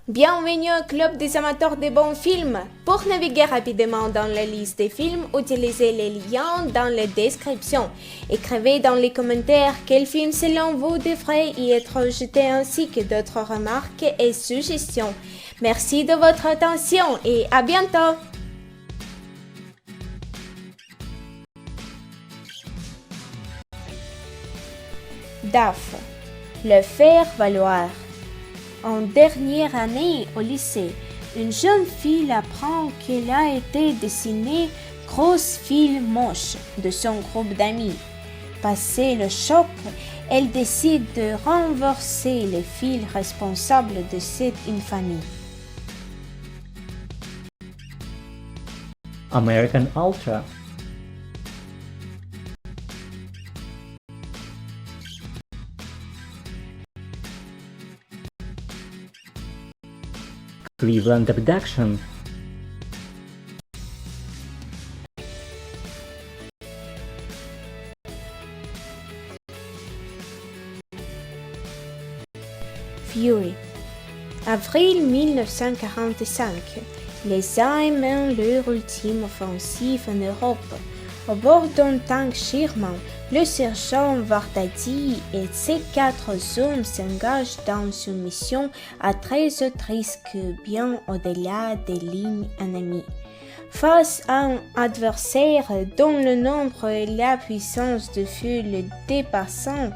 Bienvenue au club des amateurs de bons films. Pour naviguer rapidement dans la liste des films, utilisez les liens dans la description. Écrivez dans les commentaires quel film selon vous devrait y être jeté ainsi que d'autres remarques et suggestions. Merci de votre attention et à bientôt. DAF, le faire valoir. En dernière année au lycée, une jeune fille apprend qu'elle a été dessinée grosse fille moche de son groupe d'amis. Passé le choc, elle décide de renverser les filles responsables de cette infamie. American Ultra. Cleveland Abduction. Fury. Avril 1945. Les Alliés mènent leur ultime offensive en Europe. Au bord d'un tank Sherman, le sergent Vardadi et ses 4 hommes s'engagent dans une mission à très haut risque bien au-delà des lignes ennemies. Face à un adversaire dont le nombre et la puissance de feu le dépassant,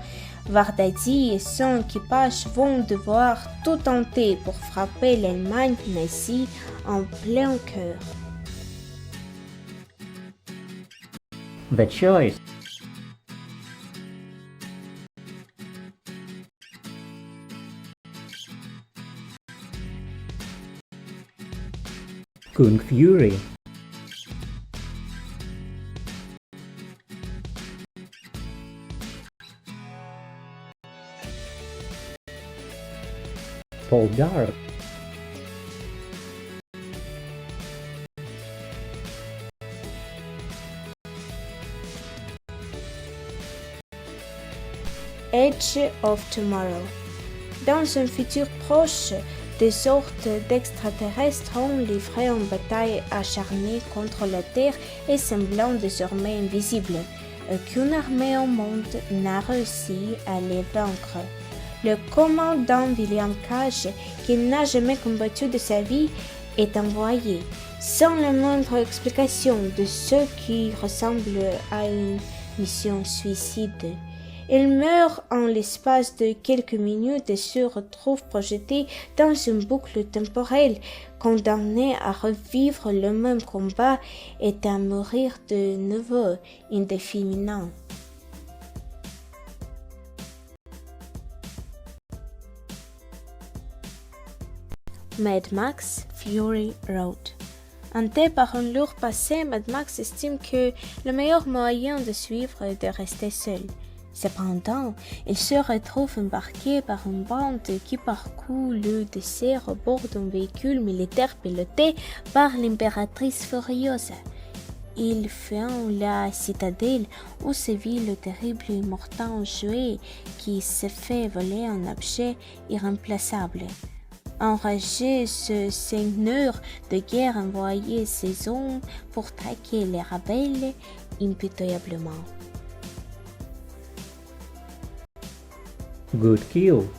Vardadi et son équipage vont devoir tout tenter pour frapper l'Allemagne nazie en plein cœur. The Choice. Kung Fury. Paul Dark. Edge of Tomorrow. Dans un futur proche, des sortes d'extraterrestres ont livré une bataille acharnée contre la Terre et semblant désormais invisible. Aucune armée au monde n'a réussi à les vaincre. Le commandant William Cage, qui n'a jamais combattu de sa vie, est envoyé, sans la moindre explication, de ce qui ressemble à une mission suicide. Il meurt en l'espace de quelques minutes et se retrouve projeté dans une boucle temporelle, condamné à revivre le même combat et à mourir de nouveau indéfiniment. Mad Max Fury Road. Hanté par un lourd passé, Mad Max estime que le meilleur moyen de suivre est de rester seul. Cependant, il se retrouve embarqué par une bande qui parcourt le désert au bord d'un véhicule militaire piloté par l'impératrice Furiosa. Il font la citadelle où sévit le terrible et mortel jouet qui se fait voler un objet irremplaçable. Enragé, ce seigneur de guerre envoyait ses hommes pour traquer les rebelles impitoyablement. Good Kill.